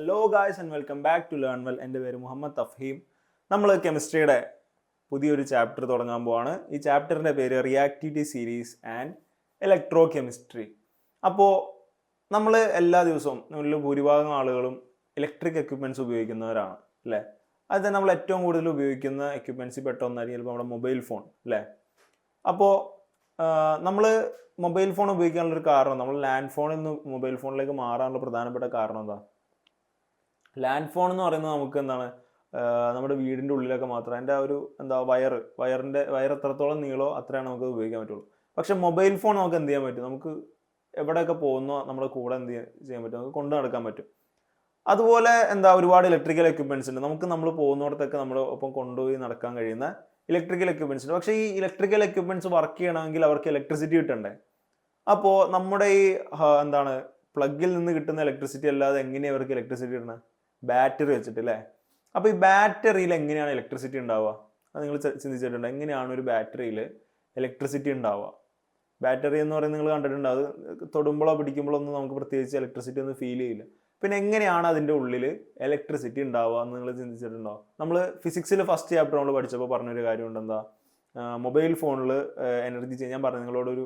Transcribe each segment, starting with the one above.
Hello guys and welcome back to learn well. എൻ്റെ പേര് മുഹമ്മദ് തഫീം. നമ്മൾ കെമിസ്ട്രിയുടെ പുതിയൊരു ചാപ്റ്റർ തുടങ്ങാൻ പോവാണ്. ഈ ചാപ്റ്ററിൻ്റെ പേര് reactivity series and electro chemistry. അപ്പോൾ നമ്മൾ എല്ലാ ദിവസവും നമ്മളിൽ ഭൂരിഭാഗം ആളുകളും ഇലക്ട്രിക് എക്യുപ്മെൻറ്റ്സ് ഉപയോഗിക്കുന്നവരാണ് അല്ലേ. അത് തന്നെ നമ്മൾ ഏറ്റവും കൂടുതൽ ഉപയോഗിക്കുന്ന എക്യുപ്മെൻറ്റ്സിൽ പെട്ട ഒന്നായിരിക്കും ചിലപ്പോൾ നമ്മുടെ മൊബൈൽ ഫോൺ അല്ലേ. അപ്പോൾ നമ്മൾ മൊബൈൽ ഫോൺ ഉപയോഗിക്കാനുള്ളൊരു കാരണം, നമ്മൾ ലാൻഡ് ഫോണിൽ നിന്ന് മൊബൈൽ ഫോണിലേക്ക് മാറാനുള്ള പ്രധാനപ്പെട്ട കാരണം എന്താ? ലാൻഡ് ഫോൺ എന്ന് പറയുന്നത് നമുക്ക് എന്താണ്, നമ്മുടെ വീടിൻ്റെ ഉള്ളിലൊക്കെ മാത്രം അതിൻ്റെ ആ ഒരു വയർ എത്രത്തോളം നീളോ അത്രയാണ് നമുക്ക് ഉപയോഗിക്കാൻ പറ്റുള്ളൂ. പക്ഷെ മൊബൈൽ ഫോൺ നമുക്ക് എന്ത് ചെയ്യാൻ പറ്റും? നമുക്ക് എവിടെയൊക്കെ പോകുന്നോ നമ്മുടെ കൂടെ എന്ത് ചെയ്യാൻ പറ്റും? നമുക്ക് കൊണ്ടു നടക്കാൻ പറ്റും. അതുപോലെ ഒരുപാട് ഇലക്ട്രിക്കൽ എക്യുപ്മെൻറ്റ്സ് ഉണ്ട്. നമ്മൾ പോകുന്നിടത്തൊക്കെ നമ്മൾ ഒപ്പം കൊണ്ടുപോയി നടക്കാൻ കഴിയുന്ന ഇലക്ട്രിക്കൽ എക്യുപ്മെൻറ്റ്സ് ഉണ്ട്. പക്ഷേ ഈ ഇലക്ട്രിക്കൽ എക്യുപ്മെൻറ്റ്സ് വർക്ക് ചെയ്യണമെങ്കിൽ അവർക്ക് ഇലക്ട്രിസിറ്റി കിട്ടണ്ടേ. അപ്പോൾ നമ്മുടെ ഈ പ്ലഗിൽ നിന്ന് കിട്ടുന്ന ഇലക്ട്രിസിറ്റി അല്ലാതെ എങ്ങനെയാണ് അവർക്ക് ഇലക്ട്രിസിറ്റി കിട്ടുന്നത്? ബാറ്ററി വെച്ചിട്ട് അല്ലേ. അപ്പോൾ ഈ ബാറ്ററിയിൽ എങ്ങനെയാണ് ഇലക്ട്രിസിറ്റി ഉണ്ടാവുക? അത് നിങ്ങൾ ചിന്തിച്ചിട്ടുണ്ട്? എങ്ങനെയാണ് ഒരു ബാറ്ററിയിൽ ഇലക്ട്രിസിറ്റി ഉണ്ടാവുക? ബാറ്ററി എന്ന് പറയുന്നത് നിങ്ങൾ കണ്ടിട്ടുണ്ടോ? അത് തൊടുമ്പോഴോ പിടിക്കുമ്പോഴോ ഒന്നും നമുക്ക് പ്രത്യേകിച്ച് ഇലക്ട്രിസിറ്റി ഒന്നും ഫീൽ ചെയ്യില്ല. പിന്നെ എങ്ങനെയാണ് അതിൻ്റെ ഉള്ളിൽ ഇലക്ട്രിസിറ്റി ഉണ്ടാവുക എന്ന് നിങ്ങൾ ചിന്തിച്ചിട്ടുണ്ടോ? നമ്മൾ ഫിസിക്സിൽ ഫസ്റ്റ് ചാപ്റ്റർ നമ്മൾ പഠിച്ചപ്പോൾ പറഞ്ഞൊരു കാര്യമുണ്ട്. മൊബൈൽ ഫോണിൽ എനർജി ചേഞ്ച്. ഞാൻ പറഞ്ഞു നിങ്ങളോടൊരു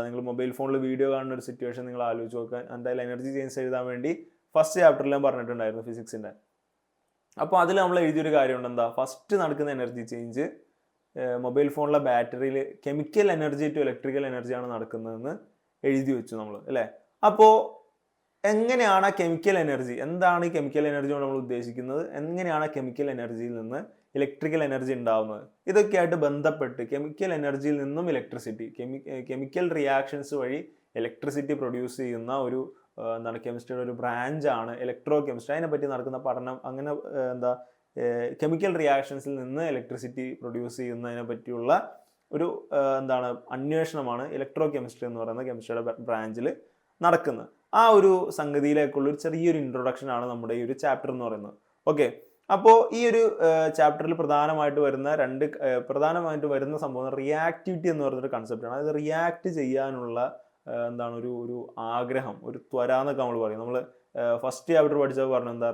നിങ്ങൾ മൊബൈൽ ഫോണിൽ വീഡിയോ കാണുന്ന ഒരു സിറ്റുവേഷൻ നിങ്ങൾ ആലോചിച്ച് നോക്കാൻ, എന്തായാലും എനർജി ചേഞ്ച് എഴുതാൻ വേണ്ടി ഫസ്റ്റ് ചാപ്റ്ററിൽ ഞാൻ പറഞ്ഞിട്ടുണ്ടായിരുന്നു ഫിസിക്സിൻ്റെ. അപ്പോൾ അതിൽ നമ്മൾ എഴുതിയൊരു കാര്യമുണ്ട്. ഫസ്റ്റ് നടക്കുന്ന എനർജി ചേഞ്ച് മൊബൈൽ ഫോണിലെ ബാറ്ററിയിൽ കെമിക്കൽ എനർജി ടു ഇലക്ട്രിക്കൽ എനർജിയാണ് നടക്കുന്നതെന്ന് എഴുതി വെച്ചു നമ്മൾ അല്ലേ. അപ്പോൾ എങ്ങനെയാണ് ആ കെമിക്കൽ എനർജി, എന്താണ് ഈ കെമിക്കൽ എനർജി കൊണ്ട് നമ്മൾ ഉദ്ദേശിക്കുന്നത്, എങ്ങനെയാണ് കെമിക്കൽ എനർജിയിൽ നിന്ന് ഇലക്ട്രിക്കൽ എനർജി ഉണ്ടാവുന്നത്, ഇതൊക്കെയായിട്ട് ബന്ധപ്പെട്ട് കെമിക്കൽ എനർജിയിൽ നിന്നും ഇലക്ട്രിസിറ്റി, കെമിക്കൽ റിയാക്ഷൻസ് വഴി ഇലക്ട്രിസിറ്റി പ്രൊഡ്യൂസ് ചെയ്യുന്ന ഒരു കെമിസ്ട്രിയുടെ ഒരു ബ്രാഞ്ചാണ് ഇലക്ട്രോ കെമിസ്ട്രി. അതിനെപ്പറ്റി നടക്കുന്ന പഠനം, അങ്ങനെ കെമിക്കൽ റിയാക്ഷൻസിൽ നിന്ന് ഇലക്ട്രിസിറ്റി പ്രൊഡ്യൂസ് ചെയ്യുന്നതിനെ പറ്റിയുള്ള ഒരു അന്വേഷണമാണ് ഇലക്ട്രോ കെമിസ്ട്രി എന്ന് പറയുന്ന കെമിസ്ട്രിയുടെ ബ്രാഞ്ചിൽ നടക്കുന്നത്. ആ ഒരു സംഗതിയിലേക്കുള്ള ഒരു ചെറിയൊരു ഇൻട്രൊഡക്ഷനാണ് നമ്മുടെ ഈ ഒരു ചാപ്റ്റർ എന്ന് പറയുന്നത്. ഓക്കെ, അപ്പോൾ ഈ ഒരു ചാപ്റ്ററിൽ പ്രധാനമായിട്ട് വരുന്ന സംഭവം റിയാക്ടിവിറ്റി എന്ന് പറയുന്നൊരു കൺസെപ്റ്റാണ്. അതായത് റിയാക്ട് ചെയ്യാനുള്ള ഒരു ആഗ്രഹം, ഒരു ത്വര എന്നൊക്കെ നമ്മൾ പറയും. നമ്മൾ ഫസ്റ്റ് ചാപ്റ്റർ പഠിച്ചപ്പോൾ പറഞ്ഞു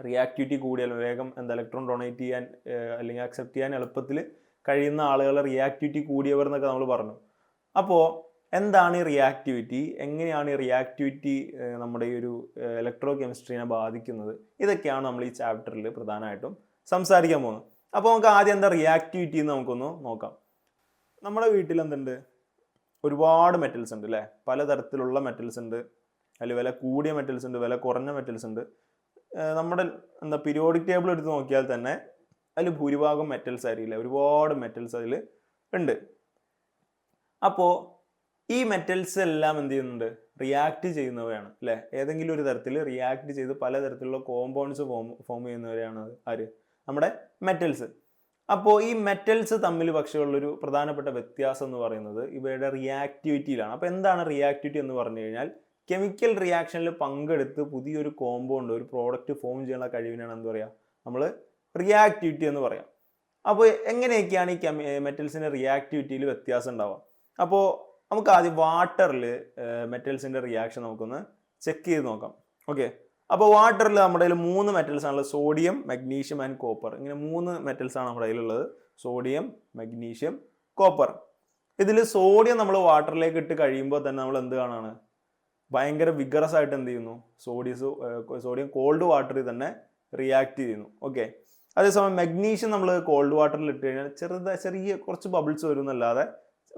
റിയാക്ടിവിറ്റി കൂടിയാൽ വേഗം ഇലക്ട്രോൺ ഡൊണേറ്റ് ചെയ്യാൻ അല്ലെങ്കിൽ അക്സെപ്റ്റ് ചെയ്യാൻ എളുപ്പത്തിൽ കഴിയുന്ന ആളുകളെ റിയാക്ടിവിറ്റി കൂടിയവർ എന്നൊക്കെ നമ്മൾ പറഞ്ഞു. അപ്പോൾ എന്താണ് ഈ റിയാക്ടിവിറ്റി, എങ്ങനെയാണ് ഈ റിയാക്ടിവിറ്റി നമ്മുടെ ഈ ഒരു ഇലക്ട്രോ കെമിസ്ട്രീനെ ബാധിക്കുന്നത്, ഇതൊക്കെയാണ് നമ്മൾ ഈ ചാപ്റ്ററിൽ പ്രധാനമായിട്ടും സംസാരിക്കാൻ പോകുന്നത്. അപ്പോൾ നമുക്ക് ആദ്യം റിയാക്ടിവിറ്റി എന്ന് നമുക്കൊന്ന് നോക്കാം. നമ്മുടെ വീട്ടിൽ ഒരുപാട് മെറ്റൽസ് ഉണ്ട് അല്ലേ. പലതരത്തിലുള്ള മെറ്റൽസ് ഉണ്ട്. അതിൽ വില കൂടിയ മെറ്റൽസ് ഉണ്ട്, വില കുറഞ്ഞ മെറ്റൽസ് ഉണ്ട്. നമ്മുടെ പീരിയോഡിക് ടേബിൾ എടുത്ത് നോക്കിയാൽ തന്നെ അതിൽ ഭൂരിഭാഗം മെറ്റൽസ് ആയിരിക്കില്ല, ഒരുപാട് മെറ്റൽസ് അതിൽ ഉണ്ട്. അപ്പോൾ ഈ മെറ്റൽസ് എല്ലാം എന്ത് ചെയ്യുന്നുണ്ട്? റിയാക്ട് ചെയ്യുന്നവയാണ് അല്ലേ. ഏതെങ്കിലും ഒരു തരത്തിൽ റിയാക്ട് ചെയ്ത് പലതരത്തിലുള്ള കോമ്പൗണ്ട്സ് ഫോം ചെയ്യുന്നവരെയാണ് നമ്മുടെ മെറ്റൽസ്. അപ്പോൾ ഈ മെറ്റൽസ് തമ്മിൽ പക്ഷേ ഉള്ളൊരു പ്രധാനപ്പെട്ട വ്യത്യാസം എന്ന് പറയുന്നത് ഇവയുടെ റിയാക്ടിവിറ്റിയിലാണ്. അപ്പോൾ എന്താണ് റിയാക്ടിവിറ്റി എന്ന് പറഞ്ഞു കഴിഞ്ഞാൽ, കെമിക്കൽ റിയാക്ഷനിൽ പങ്കെടുത്ത് പുതിയൊരു കോമ്പൗണ്ട്, ഒരു പ്രോഡക്റ്റ് ഫോം ചെയ്യാനുള്ള കഴിവിനാണ് നമ്മൾ റിയാക്ടിവിറ്റി എന്ന് പറയാം. അപ്പോൾ എങ്ങനെയൊക്കെയാണ് ഈ മെറ്റൽസിൻ്റെ റിയാക്ടിവിറ്റിയിൽ വ്യത്യാസം ഉണ്ടാവുക? അപ്പോൾ നമുക്ക് ആദ്യം വാട്ടറിൽ മെറ്റൽസിൻ്റെ റിയാക്ഷൻ നമുക്കൊന്ന് ചെക്ക് ചെയ്ത് നോക്കാം. ഓക്കെ, അപ്പോൾ വാട്ടറിൽ നമ്മുടെ കയ്യിൽ 3 മെറ്റൽസ് ആണുള്ളത്: സോഡിയം, മഗ്നീഷ്യം ആൻഡ് കോപ്പർ. ഇങ്ങനെ 3 മെറ്റൽസ് ആണ് നമ്മുടെ കയ്യിലുള്ളത്: സോഡിയം, മഗ്നീഷ്യം, കോപ്പർ. ഇതിൽ സോഡിയം നമ്മൾ വാട്ടറിലേക്ക് ഇട്ട് കഴിയുമ്പോൾ തന്നെ നമ്മൾ എന്ത് കാണാണ്? ഭയങ്കര വിഗറസ് ആയിട്ട് എന്ത് ചെയ്യുന്നു? സോഡിയം കോൾഡ് വാട്ടറിൽ തന്നെ റിയാക്ട് ചെയ്യുന്നു. ഓക്കെ, അതേസമയം മഗ്നീഷ്യം നമ്മൾ കോൾഡ് വാട്ടറിൽ ഇട്ട് കഴിഞ്ഞാൽ ചെറിയ കുറച്ച് ബബിൾസ് വരും എന്നല്ലാതെ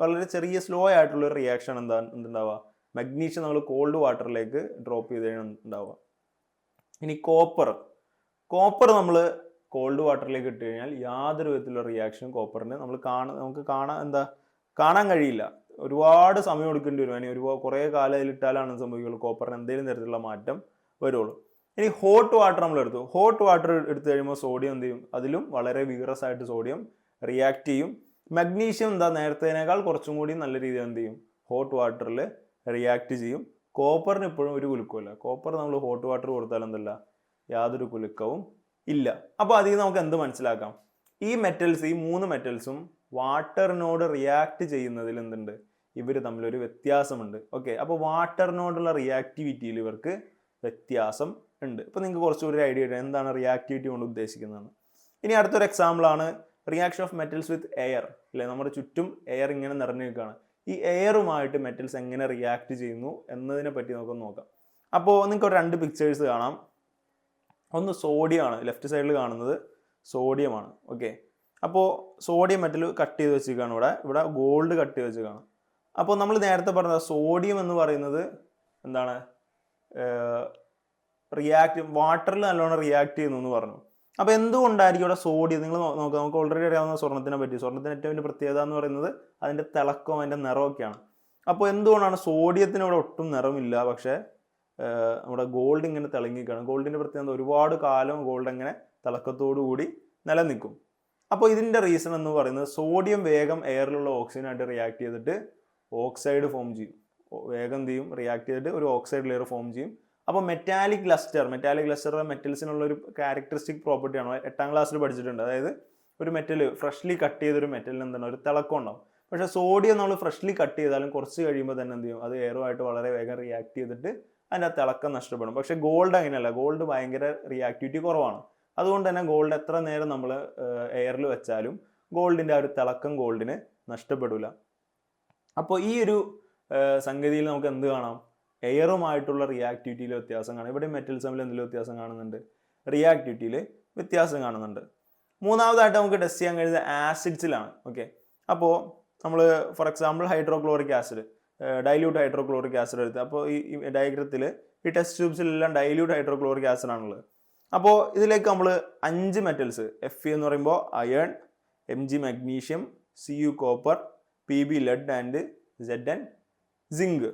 വളരെ ചെറിയ സ്ലോ ആയിട്ടുള്ള ഒരു റിയാക്ഷൻ എന്തുണ്ടാവുക? മഗ്നീഷ്യം നമ്മൾ കോൾഡ് വാട്ടറിലേക്ക് ഡ്രോപ്പ് ചെയ്ത് കഴിഞ്ഞാൽ ഉണ്ടാവുക. ഇനി കോപ്പർ നമ്മൾ കോൾഡ് വാട്ടറിലേക്ക് ഇട്ട് കഴിഞ്ഞാൽ യാതൊരു വിധത്തിലുള്ള റിയാക്ഷനും കോപ്പറിന് നമുക്ക് കാണാൻ കഴിയില്ല. ഒരുപാട് സമയം എടുക്കേണ്ടി വരും. അതിന് കുറേ കാലം അതിലിട്ടാലാണ് സംഭവിക്കുള്ളൂ കോപ്പറിന് എന്തെങ്കിലും തരത്തിലുള്ള മാറ്റം വരുള്ളൂ. ഇനി ഹോട്ട് വാട്ടർ നമ്മൾ എടുത്തു. ഹോട്ട് വാട്ടർ എടുത്തു കഴിയുമ്പോൾ സോഡിയം എന്ത് ചെയ്യും? അതിലും വളരെ വിഗറസ് ആയിട്ട് സോഡിയം റിയാക്ട് ചെയ്യും. മഗ്നീഷ്യം നേരത്തേനേക്കാൾ കുറച്ചും കൂടി നല്ല രീതിയിൽ എന്ത് ചെയ്യും? ഹോട്ട് വാട്ടറിൽ റിയാക്ട് ചെയ്യും. കോപ്പറിന് ഇപ്പോഴും ഒരു കുലുക്കമില്ല. കോപ്പർ നമ്മൾ ഹോട്ട് വാട്ടർ കൊടുത്താൽ യാതൊരു കുലുക്കവും ഇല്ല. അപ്പോൾ അതിൽ നമുക്ക് എന്ത് മനസ്സിലാക്കാം? ഈ 3 മെറ്റൽസും വാട്ടറിനോട് റിയാക്ട് ചെയ്യുന്നതിൽ ഇവർ തമ്മിലൊരു വ്യത്യാസമുണ്ട്. ഓക്കെ, അപ്പോൾ വാട്ടറിനോടുള്ള റിയാക്ടിവിറ്റിയിൽ ഇവർക്ക് വ്യത്യാസം ഉണ്ട്. ഇപ്പോൾ നിങ്ങൾക്ക് കുറച്ചുകൂടി ഒരു ഐഡിയ കിട്ടും എന്താണ് റിയാക്ടിവിറ്റി കൊണ്ട് ഉദ്ദേശിക്കുന്നതെന്ന്. ഇനി അടുത്തൊരു എക്സാമ്പിളാണ് reaction of metals with air. അല്ലേ, നമ്മുടെ ചുറ്റും എയർ ഇങ്ങനെ നിറഞ്ഞു നിൽക്കുകയാണ്. ഈ എയറുമായിട്ട് മെറ്റൽസ് എങ്ങനെ റിയാക്ട് ചെയ്യുന്നു എന്നതിനെ പറ്റി നമുക്ക് നോക്കാം. അപ്പോൾ നിങ്ങൾക്ക് ഒരു 2 പിക്ചേഴ്സ് കാണാം. ഒന്ന് സോഡിയമാണ്, ലെഫ്റ്റ് സൈഡിൽ കാണുന്നത് സോഡിയമാണ്. ഓക്കെ, അപ്പോൾ സോഡിയം മെറ്റൽ കട്ട് ചെയ്ത് വെച്ചിരിക്കുകയാണ്. ഇവിടെ ഗോൾഡ് കട്ട് ചെയ്ത് വെച്ചിരിക്കുകയാണ്. അപ്പോൾ നമ്മൾ നേരത്തെ പറഞ്ഞ സോഡിയം എന്ന് പറയുന്നത് എന്താണ്, വാട്ടറിൽ നല്ലോണം റിയാക്ട് ചെയ്യുന്നു എന്ന് പറഞ്ഞു. അപ്പോൾ എന്തുകൊണ്ടായിരിക്കും ഇവിടെ സോഡിയം? നിങ്ങൾ നോക്കുക, നമുക്ക് ഓൾറെഡി അറിയാവുന്ന സ്വർണ്ണത്തിനെ പറ്റി. സ്വർണ്ണത്തിന് ഏറ്റവും വലിയ പ്രത്യേകത എന്ന് പറയുന്നത് അതിൻ്റെ തിളക്കവും അതിൻ്റെ നിറമൊക്കെയാണ്. അപ്പോൾ എന്തുകൊണ്ടാണ് സോഡിയത്തിന് ഇവിടെ ഒട്ടും നിറമില്ല, പക്ഷേ നമ്മുടെ ഗോൾഡ് ഇങ്ങനെ തിളങ്ങിക്കാണ്? ഗോൾഡിൻ്റെ പ്രത്യേകത ഒരുപാട് കാലം ഗോൾഡ് എങ്ങനെ തിളക്കത്തോടു കൂടി നിലനിൽക്കും. അപ്പോൾ ഇതിൻ്റെ റീസൺ എന്ന് പറയുന്നത് സോഡിയം വേഗം എയറിലുള്ള ഓക്സിജനായിട്ട് റിയാക്ട് ചെയ്തിട്ട് ഓക്സൈഡ് ഫോം ചെയ്യും. വേഗം എന്ത് ചെയ്യും? റിയാക്ട് ചെയ്തിട്ട് ഒരു ഓക്സൈഡ് ലെയർ ഫോം ചെയ്യും. അപ്പോൾ മെറ്റാലിക് ലസ്റ്റർ മെറ്റൽസിനുള്ള ഒരു ക്യാരക്ടറിസ്റ്റിക് പ്രോപ്പർട്ടിയാണ്, 8ാം ക്ലാസ്സിൽ പഠിച്ചിട്ടുണ്ട്. അതായത് ഒരു മെറ്റൽ ഫ്രഷ്ലി കട്ട് ചെയ്തൊരു മെറ്റലിന് എന്താണ് ഒരു തിളക്കം ഉണ്ടാവും. പക്ഷേ സോഡിയം നമ്മൾ ഫ്രഷ്ലി കട്ട് ചെയ്താലും കുറച്ച് കഴിയുമ്പോൾ തന്നെ എന്ത് ചെയ്യും? അത് എയറുമായിട്ട് വളരെ വേഗം റിയാക്ട് ചെയ്തിട്ട് അതിൻ്റെ തിളക്കം നഷ്ടപ്പെടും. പക്ഷേ ഗോൾഡ് അങ്ങനെയല്ല. ഗോൾഡ് ഭയങ്കര റിയാക്ടിവിറ്റി കുറവാണ്. അതുകൊണ്ട് തന്നെ ഗോൾഡ് എത്ര നേരം നമ്മൾ എയറിൽ വെച്ചാലും ഗോൾഡിൻ്റെ ആ ഒരു തിളക്കം ഗോൾഡിന് നഷ്ടപ്പെടില്ല. അപ്പോൾ ഈ ഒരു സംഗതിയിൽ നമുക്ക് എന്ത് കാണാം? എയറുമായിട്ടുള്ള റിയാക്ടിവിറ്റിയിൽ വ്യത്യാസം കാണാം. ഇവിടെ മെറ്റൽസ് തമ്മിൽ എന്തെങ്കിലും വ്യത്യാസം കാണുന്നുണ്ട്, റിയാക്ടിവിറ്റിയിൽ വ്യത്യാസം കാണുന്നുണ്ട്. മൂന്നാമതായിട്ട് നമുക്ക് ടെസ്റ്റ് ചെയ്യാൻ കഴിയുന്നത് ആസിഡ്സിലാണ്. ഓക്കെ, അപ്പോൾ നമ്മൾ for example hydrochloric acid, dilute hydrochloric acid എടുത്ത്, അപ്പോൾ ഈ ഡയഗ്രത്തിൽ ഈ ടെസ്റ്റ് ട്യൂബ്സിലെല്ലാം ഡൈല്യൂട്ട് ഹൈഡ്രോക്ലോറിക് ആസിഡ് ആണുള്ളത്. അപ്പോൾ ഇതിലേക്ക് നമ്മൾ 5 മെറ്റൽസ്, Fe എന്ന് പറയുമ്പോൾ iron, Mg magnesium, Cu copper, Pb lead and Zn zinc,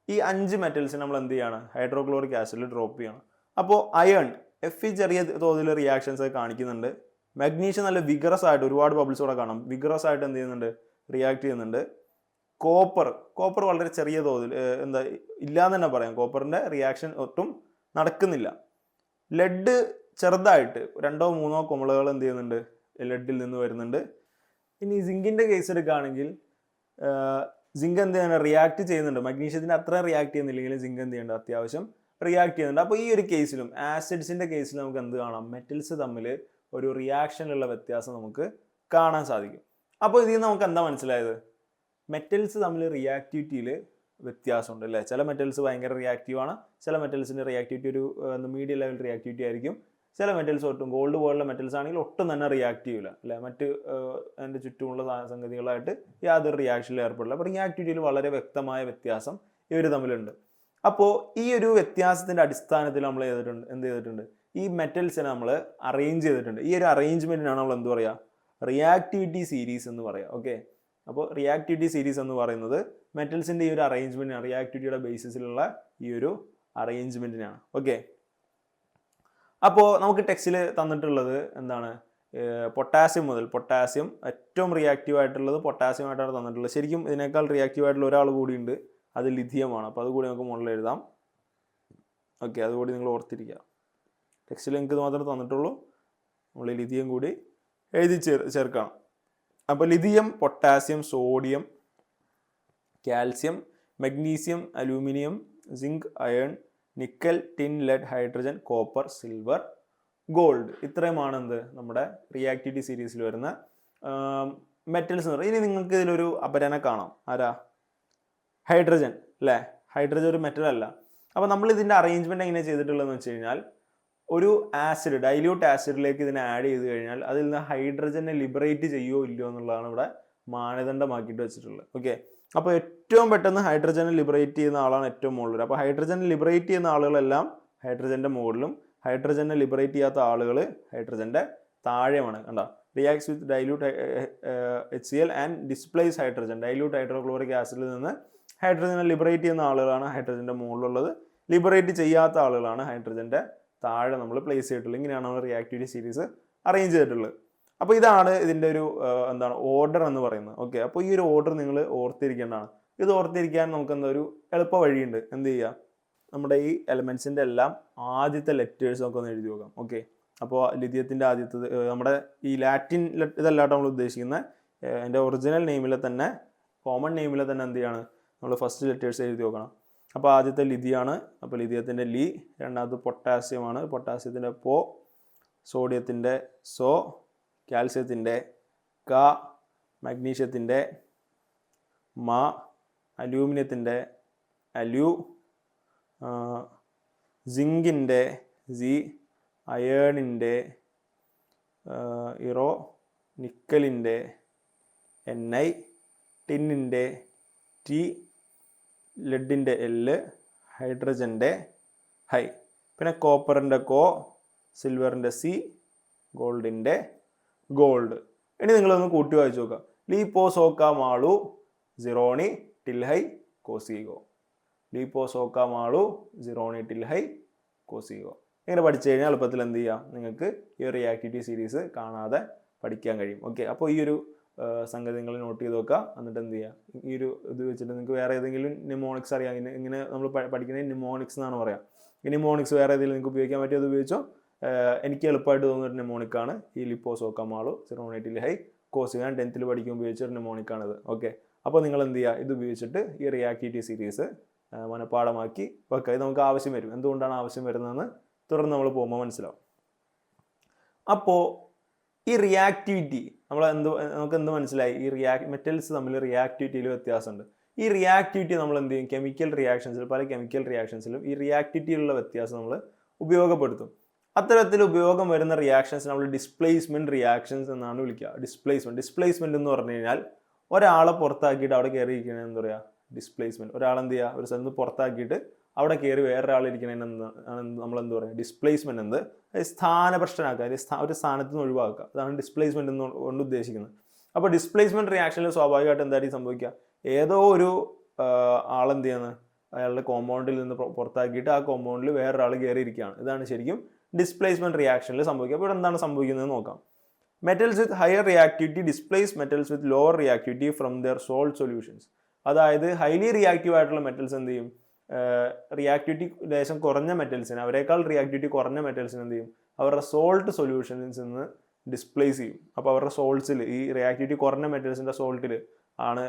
ഈ 5 മെറ്റൽസ് നമ്മൾ എന്ത് ചെയ്യാണ്? ഹൈഡ്രോക്ലോറിക് ആസിഡിൽ ഡ്രോപ്പ് ചെയ്യണം. അപ്പോൾ അയൺ, Fe ചെറിയ തോതിൽ റിയാക്ഷൻസ് ഒക്കെ കാണിക്കുന്നുണ്ട്. മഗ്നീഷ്യം നല്ല വിഗറസ് ആയിട്ട് ഒരുപാട് ബബിൾസ് കൂടെ കാണാം, വിഗറസ് ആയിട്ട് എന്ത് ചെയ്യുന്നുണ്ട്? റിയാക്ട് ചെയ്യുന്നുണ്ട്. കോപ്പർ വളരെ ചെറിയ തോതിൽ എന്താ ഇല്ലാന്ന് തന്നെ പറയാം, കോപ്പറിൻ്റെ റിയാക്ഷൻ ഒട്ടും നടക്കുന്നില്ല. ലെഡ് ചെറുതായിട്ട് 2-3 കുമിളകൾ എന്ത് ചെയ്യുന്നുണ്ട്? ലെഡിൽ നിന്ന് വരുന്നുണ്ട്. ഇനി സിങ്കിൻ്റെ കേസ് എടുക്കുകയാണെങ്കിൽ സിങ്ക് എന്ത് ചെയ്യുന്നത്? റിയാക്ട് ചെയ്യുന്നുണ്ട്. മഗ്നീഷ്യത്തിന് അത്ര റിയാക്ട് ചെയ്യുന്നില്ലെങ്കിലും സിങ്ക് എന്ത് ചെയ്യുന്നുണ്ട്? അത്യാവശ്യം റിയാക്ട് ചെയ്യുന്നുണ്ട്. അപ്പോൾ ഈ ഒരു കേസിലും ആസിഡ്സിൻ്റെ കേസിൽ നമുക്ക് എന്ത് കാണാം? മെറ്റൽസ് തമ്മിൽ ഒരു റിയാക്ഷനിലുള്ള വ്യത്യാസം നമുക്ക് കാണാൻ സാധിക്കും. അപ്പോൾ ഇതിൽ നിന്ന് നമുക്ക് എന്താ മനസ്സിലായത്? മെറ്റൽസ് തമ്മിൽ റിയാക്ടിവിറ്റിയിൽ വ്യത്യാസമുണ്ട് അല്ലേ? ചില മെറ്റൽസ് ഭയങ്കര റിയാക്റ്റീവാണ്, ചില മെറ്റൽസിൻ്റെ റിയാക്ടിവിറ്റി ഒരു മീഡിയം ലെവൽ റിയാക്ടിവിറ്റി ആയിരിക്കും. ചില മെറ്റൽസ് ഒട്ടും, ഗോൾഡ് പോലുള്ള മെറ്റൽസ് ആണെങ്കിൽ ഒട്ടും തന്നെ റിയാക്ട് ചെയ്യില്ല അല്ലേ? മറ്റ് അതിൻ്റെ ചുറ്റുമുള്ള സംഗതികളായിട്ട് യാതൊരു റിയാക്ഷനിൽ ഏർപ്പെടില്ല. അപ്പോൾ റിയാക്ടിവിറ്റിയിൽ വളരെ വ്യക്തമായ വ്യത്യാസം ഇവർ തമ്മിലുണ്ട്. അപ്പോൾ ഈ ഒരു വ്യത്യാസത്തിൻ്റെ അടിസ്ഥാനത്തിൽ നമ്മൾ എന്ത് ചെയ്തിട്ടുണ്ട്? ഈ മെറ്റൽസിനെ നമ്മൾ അറേഞ്ച് ചെയ്തിട്ടുണ്ട്. ഈ ഒരു അറേഞ്ച്മെൻറ്റിനാണ് നമ്മൾ എന്ത് പറയുക? റിയാക്ടിവിറ്റി സീരീസ് എന്ന് പറയുക. ഓക്കെ, അപ്പോൾ റിയാക്ടിവിറ്റി സീരീസ് എന്ന് പറയുന്നത് മെറ്റൽസിൻ്റെ ഈ ഒരു അറേഞ്ച്മെൻറ്റിനാണ്, റിയാക്ടിവിറ്റിയുടെ ബേസിസിലുള്ള ഈ ഒരു അറേഞ്ച്മെൻറ്റിനാണ്. ഓക്കെ, അപ്പോൾ നമുക്ക് ടെക്സ്റ്റിൽ തന്നിട്ടുള്ളത് എന്താണ്? പൊട്ടാസ്യം മുതൽ, പൊട്ടാസ്യം ഏറ്റവും റിയാക്റ്റീവ് ആയിട്ടുള്ളത് പൊട്ടാസ്യമായിട്ടാണ് തന്നിട്ടുള്ളത്. ശരിക്കും ഇതിനേക്കാൾ റിയാക്റ്റീവ് ആയിട്ടുള്ള ഒരാൾ കൂടിയുണ്ട്, അത് ലിഥിയമാണ്. അപ്പോൾ അതുകൂടി നമുക്ക് മുകളിൽ എഴുതാം. ഓക്കെ, അതുകൂടി നിങ്ങൾ ഓർത്തിരിക്കുക. ടെക്സ്റ്റിൽ നിങ്ങൾക്ക് ഇത് മാത്രമേ തന്നിട്ടുള്ളൂ, നമ്മൾ ലിഥിയം കൂടി എഴുതി ചേർക്കണം. അപ്പോൾ lithium, potassium, sodium, calcium, magnesium, aluminium, zinc, iron, nickel, tin, lead, hydrogen, copper, silver, gold, ഇത്രയുമാണ് എന്ത് നമ്മുടെ റിയാക്ടിവിറ്റി സീരീസിൽ വരുന്ന മെറ്റൽസ് എന്ന് പറയുന്നത്. ഇനി നിങ്ങൾക്ക് ഇതിലൊരു അപരനെ കാണാം. ആരാ? ഹൈഡ്രജൻ അല്ലേ? ഹൈഡ്രജൻ ഒരു മെറ്റൽ അല്ല. അപ്പോൾ നമ്മൾ ഇതിൻ്റെ അറേഞ്ച്മെൻറ്റ് എങ്ങനെയാണ് ചെയ്തിട്ടുള്ളതെന്ന് വെച്ച് കഴിഞ്ഞാൽ, ഒരു ആസിഡ്, ഡൈല്യൂട്ട് ആസിഡിലേക്ക് ഇതിനെ ആഡ് ചെയ്ത് കഴിഞ്ഞാൽ അതിൽ നിന്ന് ഹൈഡ്രജനെ ലിബറേറ്റ് ചെയ്യുമോ ഇല്ലയോ എന്നുള്ളതാണ് ഇവിടെ മാനദണ്ഡമാക്കിയിട്ട് വെച്ചിട്ടുള്ളത്. ഓക്കെ, അപ്പോൾ ഏറ്റവും പെട്ടെന്ന് ഹൈഡ്രജനെ ലിബറേറ്റ് ചെയ്യുന്ന ആളാണ് ഏറ്റവും മുകളിൽ. അപ്പോൾ ഹൈഡ്രജനെ ലിബറേറ്റ് ചെയ്യുന്ന ആളുകളെല്ലാം ഹൈഡ്രജൻ്റെ മുകളിലും, ഹൈഡ്രജനെ ലിബറേറ്റ് ചെയ്യാത്ത ആളുകൾ ഹൈഡ്രജൻ്റെ താഴെയുമാണ്. കണ്ടോ? Reacts with dilute HCl and displace hydrogen. Dilute hydrochloric ആസിഡിൽ നിന്ന് ഹൈഡ്രജനെ ലിബറേറ്റ് ചെയ്യുന്ന ആളുകളാണ് ഹൈഡ്രജൻ്റെ മുകളിലുള്ളത്, ലിബറേറ്റ് ചെയ്യാത്ത ആളുകളാണ് ഹൈഡ്രജൻ്റെ താഴെ നമ്മൾ പ്ലേസ് ചെയ്തിട്ടുള്ളത്. ഇങ്ങനെയാണ് നമ്മൾ റിയാക്ടിവിറ്റി സീരീസ് അറേഞ്ച് ചെയ്തിട്ടുള്ളത്. അപ്പോൾ ഇതാണ് ഇതിൻ്റെ ഒരു എന്താണ് ഓർഡർ എന്ന് പറയുന്നത്. ഓക്കെ, അപ്പോൾ ഈ ഒരു ഓർഡർ നിങ്ങൾ ഓർത്തിരിക്കേണ്ടതാണ്. ഇത് ഓർത്തിരിക്കാൻ നമുക്ക് എന്താ ഒരു എളുപ്പ വഴിയുണ്ട്. എന്ത് ചെയ്യുക? നമ്മുടെ ഈ എലമെൻസിൻ്റെ എല്ലാം ആദ്യത്തെ ലെറ്റേഴ്സ് ഒക്കെ ഒന്ന് എഴുതി നോക്കാം. ഓക്കെ, അപ്പോൾ ലിഥിയത്തിൻ്റെ ആദ്യത്തത് നമ്മുടെ ഈ ലാറ്റിൻ ഇതല്ലാട്ടോ നമ്മൾ ഉദ്ദേശിക്കുന്നത്, എൻ്റെ ഒറിജിനൽ നെയിമിലെ തന്നെ, കോമൺ നെയിമിലെ തന്നെ എന്ത് ചെയ്യാണ്? നമ്മൾ ഫസ്റ്റ് ലെറ്റേഴ്സ് എഴുതി നോക്കണം. അപ്പോൾ ആദ്യത്തെ ലിഥിയാണ്. അപ്പോൾ ലിഥിയത്തിൻ്റെ ലി. രണ്ടാമത് പൊട്ടാസ്യമാണ്. പൊട്ടാസ്യത്തിൻ്റെ പോ. സോഡിയത്തിൻ്റെ സോ. കാൽസ്യത്തിൻ്റെ ക. മഗ്നീഷ്യത്തിൻ്റെ മ. അലൂമിനിയത്തിൻ്റെ അലു. സിങ്കിൻ്റെ സി. അയേണിൻ്റെ ഇറോ. നിക്കലിൻ്റെ NI. ടിന്നിൻ്റെ ടി. ലെഡിൻ്റെ L. ഹൈഡ്രജൻ്റെ ഹൈ. പിന്നെ കോപ്പറിൻ്റെ കോ. സിൽവറിൻ്റെ സി. ഗോൾഡിൻ്റെ ഗോൾഡ്. ഇനി നിങ്ങളൊന്ന് കൂട്ടി വായിച്ചു നോക്കുക. ലീപ്പോസോക്ക മാളു സിറോണി ടിൽഹൈ കോസിഗോ. ലീപ്പോസോക്ക മാളു സിറോണി ടിൽഹൈ കോസിഗോ. ഇങ്ങനെ പഠിച്ചു കഴിഞ്ഞാൽ എളുപ്പത്തിൽ എന്ത് ചെയ്യാം, നിങ്ങൾക്ക് ഈ ഒരു റിയാക്ടിവിറ്റി സീരീസ് കാണാതെ പഠിക്കാൻ കഴിയും. ഓക്കെ, അപ്പോൾ ഈ ഒരു സംഗതി നിങ്ങൾ നോട്ട് ചെയ്ത് നോക്കുക. എന്നിട്ട് എന്ത് ചെയ്യുക, ഈ ഒരു ഇത് വെച്ചിട്ട് നിങ്ങൾക്ക് വേറെ ഏതെങ്കിലും നിമോണിക്സ് അറിയാം. ഇങ്ങനെ നമ്മൾ പഠിക്കുന്നത് നിമോണിക്സ് എന്നാണ് പറയാം. ഈ നിമോണിക്സ് വേറെ ഏതെങ്കിലും നിങ്ങൾക്ക് ഉപയോഗിക്കാൻ പറ്റുമോ അത് ഉപയോഗിച്ചോ. എനിക്ക് എളുപ്പമായിട്ട് തോന്നുന്നൊരു നിമോണിക്കാണ് ഈ ലിപ്പോസോക്ക മാളു സിറോണി ടിൽഹൈ കോസിഗോ. ഞാൻ 10th പഠിക്കുമ്പോൾ ഉപയോഗിച്ചൊരു നിമോണിക്കാണിത്. ഓക്കെ, അപ്പോൾ നിങ്ങൾ എന്ത് ചെയ്യുക, ഇത് ഉപയോഗിച്ചിട്ട് ഈ റിയാക്ടിവിറ്റി സീരീസ് മനഃപ്പാഠമാക്കി വെക്കുക. ഇത് നമുക്ക് ആവശ്യം വരും. എന്തുകൊണ്ടാണ് ആവശ്യം വരുന്നതെന്ന് തുടർന്ന് നമ്മൾ പോകുമ്പോൾ മനസ്സിലാവും. അപ്പോൾ ഈ റിയാക്ടിവിറ്റി നമുക്ക് എന്ത് മനസ്സിലായി, ഈ മെറ്റൽസ് തമ്മിൽ റിയാക്ടിവിറ്റിയിൽ വ്യത്യാസമുണ്ട്. ഈ റിയാക്ടിവിറ്റി നമ്മൾ എന്ത് ചെയ്യും, കെമിക്കൽ റിയാക്ഷൻസിൽ, പല കെമിക്കൽ റിയാക്ഷൻസിലും ഈ റിയാക്ടിവിറ്റിയിലുള്ള വ്യത്യാസം നമ്മൾ ഉപയോഗപ്പെടുത്തും. അത്തരത്തിൽ ഉപയോഗം വരുന്ന റിയാക്ഷൻസ് നമ്മൾ ഡിസ്പ്ലേസ്മെന്റ് റിയാക്ഷൻസ് എന്നാണ് വിളിക്കുക. ഡിസ്പ്ലേസ്മെന്റ് എന്ന് പറഞ്ഞു കഴിഞ്ഞാൽ ഒരാളെ പുറത്താക്കിയിട്ട് അവിടെ കയറി ഇരിക്കണേ എന്താ പറയുക, ഡിസ്പ്ലേസ്മെന്റ്. ഒരാളെന്ത് ചെയ്യുക, ഒരു സ്ഥലത്ത് പുറത്താക്കിയിട്ട് അവിടെ കയറി വേറൊരാൾ ഇരിക്കണേന്ന് നമ്മൾ എന്ത് പറയുക, ഡിസ്പ്ലേസ്മെന്റ്. എന്ത് സ്ഥാനഭ്രഷ്ടനാക്കുക, ഒരു സ്ഥാനത്ത് നിന്ന് ഒഴിവാക്കുക. അതാണ് ഡിസ്പ്ലേസ്മെന്റ് കൊണ്ട് ഉദ്ദേശിക്കുന്നത്. അപ്പോൾ ഡിസ്പ്ലേസ്മെന്റ് റിയാക്ഷനിൽ സ്വാഭാവികമായിട്ട് എന്തായിരിക്കും സംഭവിക്കുക, ഏതോ ഒരു ആളെന്ത് ചെയ്യുന്നത്, അയാളുടെ കോമ്പൗണ്ടിൽ നിന്ന് പുറത്താക്കിയിട്ട് ആ കോമ്പൗണ്ടിൽ വേറൊരാൾ കയറി ഇരിക്കുകയാണ്. ഇതാണ് ശരിക്കും ഡിസ്പ്ലേസ്മെന്റ് റിയാക്ഷനിൽ സംഭവിക്കുക. അപ്പോൾ ഇവിടെ എന്താണ് സംഭവിക്കുന്നത് നോക്കാം. Metals with higher reactivity displace metals with lower reactivity from their salt solutions. അതായത് ഹൈലി റിയാക്റ്റീവ് ആയിട്ടുള്ള മെറ്റൽസ് എന്ത് ചെയ്യും, റിയാക്ടിവിറ്റി ലേശം കുറഞ്ഞ മെറ്റൽസിന്, അവരെക്കാൾ റിയാക്ടിവിറ്റി കുറഞ്ഞ മെറ്റൽസിന് എന്ത് ചെയ്യും, അവരുടെ സോൾട്ട് സൊല്യൂഷൻസിൽ നിന്ന് ഡിസ്പ്ലേസ് ചെയ്യും. അപ്പോൾ അവരുടെ സോൾട്ട്സിൽ, ഈ റിയാക്ടിവിറ്റി കുറഞ്ഞ മെറ്റൽസിൻ്റെ സോൾട്ടിൽ ആണ്,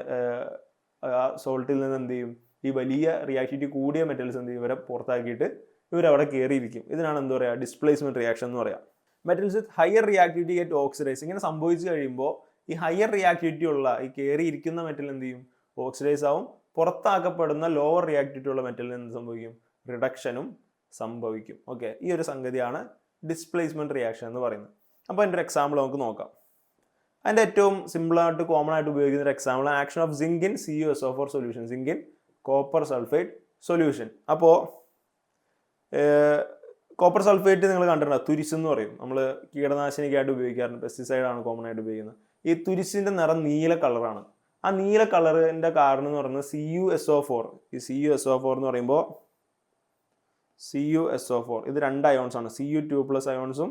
ആ സോൾട്ടിൽ നിന്ന് എന്ത് ചെയ്യും, ഈ വലിയ റിയാക്ടിവിറ്റി കൂടിയ മെറ്റൽസ് എന്ത് ചെയ്യും, ഇവരെ പുറത്താക്കിയിട്ട് ഇവരവിടെ കയറിയിരിക്കും. ഇതിനാണ് എന്താ പറയുക, ഡിസ്പ്ലേസ്മെന്റ് റിയാക്ഷൻ എന്ന് പറയാം. Metals with higher reactivity get oxidise. ഇങ്ങനെ സംഭവിച്ചു കഴിയുമ്പോൾ ഈ ഹയർ റിയാക്ടിവിറ്റി ഉള്ള ഈ കയറിയിരിക്കുന്ന മെറ്റൽ എന്ത് ചെയ്യും, ഓക്സിഡൈസ് ആവും. പുറത്താക്കപ്പെടുന്ന ലോവർ റിയാക്ടിവിറ്റി ഉള്ള മെറ്റലിന് എന്ത് സംഭവിക്കും, റിഡക്ഷനും സംഭവിക്കും. ഓക്കെ, ഈ ഒരു സംഗതിയാണ് ഡിസ്പ്ലേസ്മെന്റ് റിയാക്ഷൻ എന്ന് പറയുന്നത്. അപ്പോൾ അതിൻ്റെ ഒരു എക്സാമ്പിൾ നമുക്ക് നോക്കാം. അതിൻ്റെ ഏറ്റവും സിമ്പിളായിട്ട് കോമൺ ആയിട്ട് ഉപയോഗിക്കുന്ന ഒരു example action of zinc in CuSO4 solution, zinc in copper sulphate solution. അപ്പോൾ കോപ്പർ സൾഫേറ്റ് നിങ്ങൾ കണ്ടിട്ടുണ്ടോ, തുരിശ് എന്ന് പറയും. നമ്മൾ കീടനാശിനിക്കായിട്ട് ഉപയോഗിക്കാറുണ്ട്, പെസ്റ്റിസൈഡാണ് കോമൺ ആയിട്ട് ഉപയോഗിക്കുന്നത്. ഈ തുരിശിൻ്റെ നിറം നീല കളറാണ്. ആ നീല കളറിൻ്റെ കാരണം എന്ന് പറയുന്നത് CuSO4. ഈ CuSO4 എന്ന് പറയുമ്പോൾ CuSO4 ഇത് 2 അയോൺസ് ആണ്. Cu2+ അയോൺസും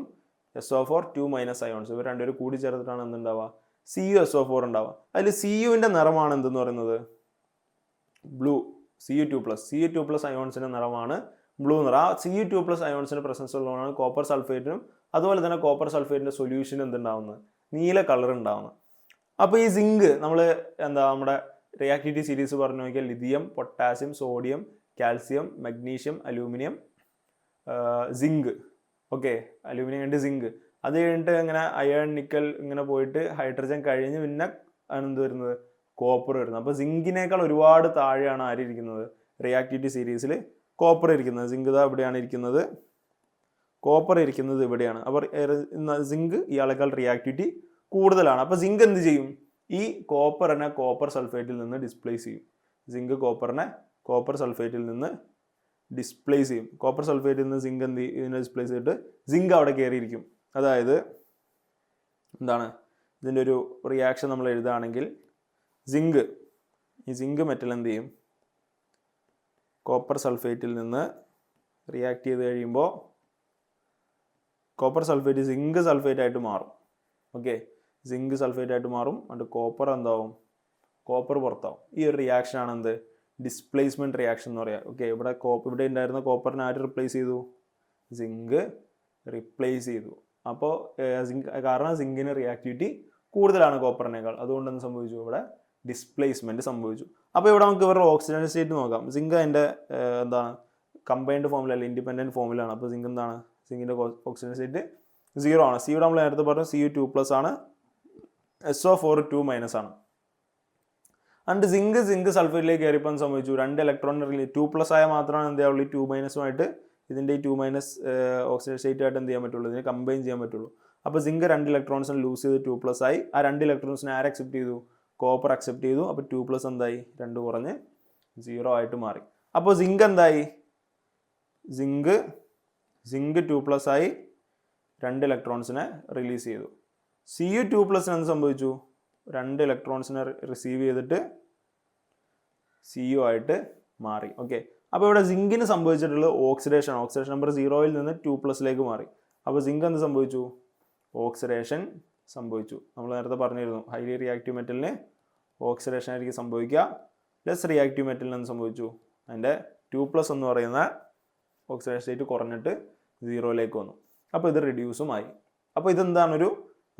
SO4 2- അയോൺസും. ഇവർ രണ്ടുപേരും കൂടി ചേർത്തിട്ടാണ് എന്തുണ്ടാവുക, CuSO4 ഉണ്ടാവുക. അതിൽ Cuവിൻ്റെ നിറമാണ് എന്തെന്ന് പറയുന്നത്, ബ്ലൂ. Cu2+ അയോൺസിൻ്റെ നിറമാണ് ബ്ലൂ നിറം. ആ Cu2+ അയോൺസിൻ്റെ പ്രസൻസ് ഉള്ളതാണ് കോപ്പർ സൾഫേറ്റിനും അതുപോലെ തന്നെ കോപ്പർ സൾഫേറ്റിൻ്റെ സൊല്യൂഷൻ എന്തുണ്ടാവുന്നത്, നീല കളർ ഉണ്ടാവുന്നത്. അപ്പോൾ ഈ സിങ്ക് നമ്മൾ നമ്മുടെ റിയാക്ടിവിറ്റി സീരീസ് പറഞ്ഞു നോക്കിയാൽ lithium, potassium, sodium, calcium, magnesium, aluminium, zinc. Okay, aluminium കഴിഞ്ഞിട്ട് സിങ്ക്, അത് കഴിഞ്ഞിട്ട് ഇങ്ങനെ അയൺ, നിക്കൽ ഇങ്ങനെ പോയിട്ട് ഹൈഡ്രജൻ കഴിഞ്ഞ് പിന്നെ എന്ത് വരുന്നത്, കോപ്പർ വരുന്നത്. അപ്പോൾ സിങ്കിനേക്കാൾ ഒരുപാട് താഴെയാണ് ആരിയിരിക്കുന്നത്, റിയാക്ടിവിറ്റി സീരീസിൽ കോപ്പർ ഇരിക്കുന്നത്. സിങ്ക് ഇതാ ഇവിടെയാണ് ഇരിക്കുന്നത്, കോപ്പർ ഇരിക്കുന്നത് ഇവിടെയാണ്. അപ്പോൾ സിങ്ക് ഇയാളെക്കാൾ റിയാക്ടിവിറ്റി കൂടുതലാണ്. അപ്പോൾ സിങ്ക് എന്ത് ചെയ്യും, ഈ കോപ്പറിനെ കോപ്പർ സൾഫേറ്റിൽ നിന്ന് ഡിസ്പ്ലേസ് ചെയ്യും. സിങ്ക് കോപ്പറിനെ കോപ്പർ സൾഫേറ്റിൽ നിന്ന് ഡിസ്പ്ലേസ് ചെയ്യും. കോപ്പർ സൾഫേറ്റിൽ നിന്ന് സിങ്ക് എന്ത് ചെയ്യും, ഇതിനെ ഡിസ്പ്ലേസ് ചെയ്തിട്ട് സിങ്ക് അവിടെ കയറിയിരിക്കും. അതായത് എന്താണ് ഇതിൻ്റെ ഒരു റിയാക്ഷൻ നമ്മൾ എഴുതുകയാണെങ്കിൽ, ഈ സിങ്ക് മെറ്റൽ എന്ത് ചെയ്യും, കോപ്പർ സൾഫേറ്റിൽ നിന്ന് റിയാക്ട് ചെയ്ത് കഴിയുമ്പോൾ കോപ്പർ സൾഫേറ്റ് സിങ്ക് സൾഫേറ്റ് ആയിട്ട് മാറും. ഓക്കെ, സിങ്ക് സൾഫേറ്റ് ആയിട്ട് മാറും. അതുകൊണ്ട് കോപ്പർ എന്താവും, കോപ്പർ പുറത്താവും. ഈ ഒരു റിയാക്ഷനാണ് എന്ത്, ഡിസ്പ്ലേസ്മെന്റ് റിയാക്ഷൻ എന്ന് പറയാം. ഓക്കെ, ഇവിടെ ഉണ്ടായിരുന്ന കോപ്പറിനെ ആര് റിപ്ലേസ് ചെയ്തു, സിങ്ക് റിപ്ലേസ് ചെയ്തു. അപ്പോൾ കാരണം സിങ്കിന് റിയാക്ടിവിറ്റി കൂടുതലാണ് കോപ്പറിനേക്കാൾ, അതുകൊണ്ട് എന്ത് സംഭവിച്ചു, ഇവിടെ ഡിസ്പ്ലേസ്മെന്റ് സംഭവിച്ചു. അപ്പോൾ ഇവിടെ നമുക്ക് ഇവരുടെ ഓക്സിഡേഷൻ സ്റ്റേറ്റ് നോക്കാം. സിങ്ക് അതിൻ്റെ എന്താണ് കമ്പൈൻഡ് ഫോമിൽ അല്ല ഇൻഡിപെൻഡൻറ്റ് ഫോമിലാണ്. അപ്പോൾ സിങ്ക് എന്താണ്, സിങ്കിൻ്റെ ഓക്സിഡേഷൻ സ്റ്റേറ്റ് 0 ആണ്. സിയുടെ നമ്മൾ നേരത്തെ പറഞ്ഞു Cu2+ ആണ്, SO4 2- ആണ്. അണ്ട് സിങ്ക് സൾഫേറ്റിലേക്ക് കയറിയപ്പോൾ സംഭവിച്ചു, 2 ഇലക്ട്രോൺ 2+ ആയാൽ മാത്രമാണ് എന്ത് ചെയ്യാവുള്ളൂ, 2- ഇതിൻ്റെ ഈ 2- ഓക്സിഡേഷൻ സ്റ്റേറ്റ് ആയിട്ട് എന്ത് ചെയ്യാൻ പറ്റുള്ളൂ, ഇതിനെ കമ്പൈൻ ചെയ്യാൻ പറ്റുള്ളൂ. അപ്പോൾ സിങ്ക് 2 ഇലക്ട്രോൺസിന് ലൂസ് ചെയ്ത് 2+ ആയി. ആ 2 ഇലക്ട്രോൺസിനെ ആര് അക്സെപ്റ്റ് ചെയ്തു, കോപ്പർ അക്സെപ്റ്റ് ചെയ്തു. അപ്പോൾ 2+ എന്തായി, 2 കുറഞ്ഞ് 0 ആയിട്ട് മാറി. അപ്പോൾ സിങ്ക് എന്തായി, സിങ്ക് 2+ ആയി, 2 ഇലക്ട്രോൺസിനെ റിലീസ് ചെയ്തു. Cu2+ എന്ത് സംഭവിച്ചു, 2 ഇലക്ട്രോൺസിനെ റിസീവ് ചെയ്തിട്ട് Cu ആയിട്ട് മാറി. ഓക്കെ, അപ്പോൾ ഇവിടെ സിങ്കിന് സംഭവിച്ചിട്ടുള്ളത് ഓക്സിഡേഷൻ നമ്പർ 0യിൽ നിന്ന് 2+ലേക്ക് മാറി. അപ്പോൾ സിങ്ക് എന്ത് സംഭവിച്ചു, ഓക്സിഡേഷൻ സംഭവിച്ചു. നമ്മൾ നേരത്തെ പറഞ്ഞിരുന്നു ഹൈലി റിയാക്റ്റീവ് മെറ്റലിന് ഓക്സിഡേഷൻ ആയിരിക്കും സംഭവിക്കുക. ലെസ് റിയാക്റ്റീവ് മെറ്റലിന് എന്ത് സംഭവിച്ചു, അതിൻ്റെ 2+ എന്ന് പറയുന്ന ഓക്സിഡേഷൻ സ്റ്റേറ്റ് കുറഞ്ഞിട്ട് 0ലേക്ക് വന്നു. അപ്പോൾ ഇത് റിഡ്യൂസും ആയി. അപ്പോൾ ഇതെന്താണ്, ഒരു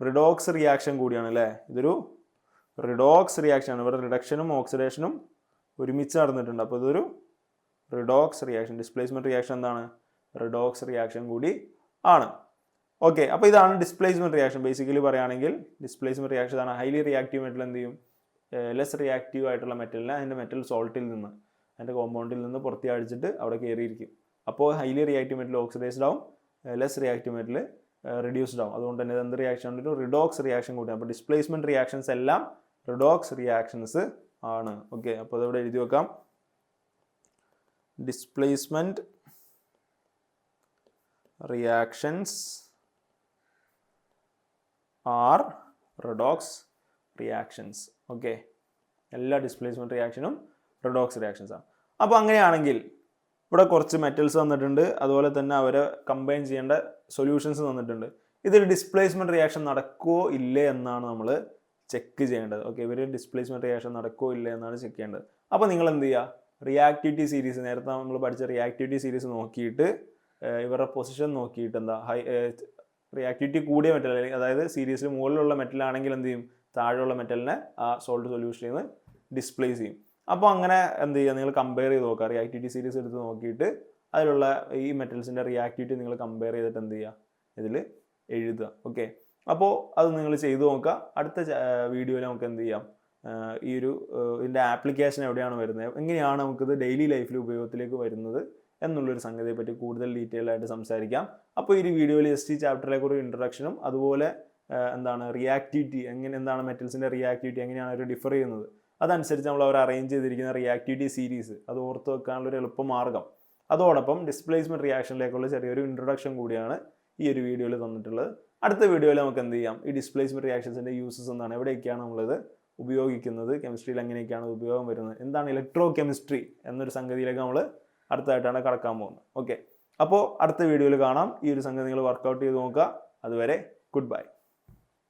റിഡോക്സ് റിയാക്ഷൻ കൂടിയാണ് അല്ലേ. ഇതൊരു റിഡോക്സ് റിയാക്ഷൻ ആണ്. ഇവിടെ റിഡക്ഷനും ഓക്സിഡേഷനും ഒരുമിച്ച് നടന്നിട്ടുണ്ട്. അപ്പോൾ ഇതൊരു റിഡോക്സ് റിയാക്ഷൻ, ഡിസ്പ്ലേസ്മെൻറ്റ് റിയാക്ഷൻ എന്താണ്, റിഡോക്സ് റിയാക്ഷൻ കൂടി ആണ്. ഓക്കെ, അപ്പോൾ ഇതാണ് ഡിസ്പ്ലേസ്മെൻറ്റ് റിയാക്ഷൻ. ബേസിക്കലി പറയുകയാണെങ്കിൽ ഡിസ്പ്ലേസ്മെൻറ്റ് റിയാക്ഷൻ ആണ്. ഹൈലി റിയാക്റ്റീവ് മെറ്റൽ എന്ത് ചെയ്യും, ലെസ് റിയാക്റ്റീവ് ആയിട്ടുള്ള മെറ്റലിനെ അതിൻ്റെ മെറ്റൽ സോൾട്ടിൽ നിന്ന്, അതിൻ്റെ കോമ്പൗണ്ടിൽ നിന്ന് പുറത്തി അടിച്ചിട്ട് അവിടെ കയറിയിരിക്കും. അപ്പോൾ ഹൈലി റിയാക്റ്റീവ് മെറ്റൽ ഓക്സിഡൈസ്ഡ് ആവും, ലെസ് റിയാക്റ്റീവ് മെറ്റൽ റിഡ്യൂസ്ഡ് ആവും. അതുകൊണ്ട് തന്നെ എന്ത് റിയാക്ഷൻ ഉണ്ട്, ഒരു റിഡോക്സ് റിയാക്ഷൻ കൂടിയാണ്. അപ്പോൾ ഡിസ്പ്ലേസ്മെൻറ്റ് റിയാക്ഷൻസ് എല്ലാം റിഡോക്സ് റിയാക്ഷൻസ് ആണ്. ഓക്കെ, അപ്പോൾ അതവിടെ എഴുതി വെക്കാം. Displacement reactions R redox reactions. Okay, എല്ലാ ഡിസ്പ്ലേസ്മെൻറ്റ് റിയാക്ഷനും റിഡോക്സ് റിയാക്ഷൻസ് ആണ്. അപ്പോൾ അങ്ങനെയാണെങ്കിൽ ഇവിടെ കുറച്ച് മെറ്റൽസ് തന്നിട്ടുണ്ട്, അതുപോലെ തന്നെ അവരെ കമ്പൈൻ ചെയ്യേണ്ട സൊല്യൂഷൻസ് തന്നിട്ടുണ്ട്. ഇതൊരു ഡിസ്പ്ലേസ്മെൻറ്റ് റിയാക്ഷൻ നടക്കുമോ ഇല്ലേ എന്നാണ് നമ്മൾ ചെക്ക് ചെയ്യേണ്ടത്. ഓക്കെ, ഇവർ ഡിസ്പ്ലേസ്മെൻറ്റ് റിയാക്ഷൻ നടക്കുമോ ഇല്ലേ എന്നാണ് ചെക്ക് ചെയ്യേണ്ടത്. അപ്പോൾ നിങ്ങൾ എന്ത് ചെയ്യുക, റിയാക്ടിവിറ്റി സീരീസ്, നേരത്തെ നമ്മൾ പഠിച്ച റിയാക്ടിവിറ്റി സീരീസ് നോക്കിയിട്ട് ഇവരുടെ പൊസിഷൻ നോക്കിയിട്ട് എന്താ റിയാക്ടിവിറ്റി കൂടിയ മെറ്റൽ, അതായത് സീരീസിൽ മുകളിലുള്ള മെറ്റലാണെങ്കിൽ എന്ത് ചെയ്യും, താഴെയുള്ള മെറ്റലിനെ ആ സോൾട്ട് സൊല്യൂഷനിൽ നിന്ന് ഡിസ്പ്ലേസ് ചെയ്യും. അപ്പോൾ അങ്ങനെ എന്ത് ചെയ്യുക, നിങ്ങൾ കമ്പയർ ചെയ്ത് നോക്കുക. റിയാക്ടിവിറ്റി സീരീസ് എടുത്ത് നോക്കിയിട്ട് അതിലുള്ള ഈ മെറ്റൽസിൻ്റെ റിയാക്ടിവിറ്റി നിങ്ങൾ കമ്പയർ ചെയ്തിട്ട് എന്ത് ചെയ്യുക, ഇതിൽ എഴുതുക. ഓക്കെ, അപ്പോൾ അത് നിങ്ങൾ ചെയ്തു നോക്കുക. അടുത്ത വീഡിയോയിൽ നമുക്ക് എന്ത് ചെയ്യാം, ഈ ഒരു ഇതിൻ്റെ ആപ്ലിക്കേഷൻ എവിടെയാണ് വരുന്നത്, എങ്ങനെയാണ് നമുക്കിത് ഡെയിലി ലൈഫിൽ ഉപയോഗത്തിലേക്ക് വരുന്നത് എന്നുള്ളൊരു സംഗതിയെ പറ്റി കൂടുതൽ ഡീറ്റെയിൽ ആയിട്ട് സംസാരിക്കാം. അപ്പോൾ ഈ വീഡിയോയിൽ ജസ്റ്റ് ഈ ചാപ്റ്ററിലേക്ക് ഒരു ഇൻട്രൊഡക്ഷനും അതുപോലെ എന്താണ് റിയാക്ടിവിറ്റി, എന്താണ് മെറ്റൽസിൻ്റെ റിയാക്ടിവിറ്റി, എങ്ങനെയാണ് അവർ ഡിഫർ ചെയ്യുന്നത്, അതനുസരിച്ച് നമ്മൾ അവർ അറേഞ്ച് ചെയ്തിരിക്കുന്ന റിയാക്ടിവിറ്റി സീരീസ് അത് ഓർത്ത് വെക്കാനുള്ളൊരു എളുപ്പമാർഗ്ഗം, അതോടൊപ്പം ഡിസ്പ്ലേസ്മെൻറ്റ് റിയാക്ഷനിലേക്കുള്ള ചെറിയൊരു ഇൻട്രൊഡക്ഷൻ കൂടിയാണ് ഈ ഒരു വീഡിയോയിൽ തന്നിട്ടുള്ളത്. അടുത്ത വീഡിയോയിൽ നമുക്ക് എന്ത് ചെയ്യാം, ഈ ഡിസ്പ്ലേസ്മെൻറ്റ് റിയാക്ഷൻസിൻ്റെ യൂസസ് എന്താണ്, എവിടെയൊക്കെയാണ് നമ്മളിത് ഉപയോഗിക്കുന്നത്, കെമിസ്ട്രിയിൽ എങ്ങനെയൊക്കെയാണ് ഉപയോഗം വരുന്നത്, എന്താണ് ഇലക്ട്രോ കെമിസ്ട്രി എന്നൊരു സംഗതിയിലേക്ക് നമ്മൾ അടുത്തായിട്ടാണ് കടക്കാൻ പോകുന്നത്. ഓക്കെ, അപ്പോൾ അടുത്ത വീഡിയോയിൽ കാണാം. ഈ ഒരു സംഗതി നിങ്ങൾ വർക്കൗട്ട് ചെയ്ത് നോക്കുക. അതുവരെ ഗുഡ് ബൈ.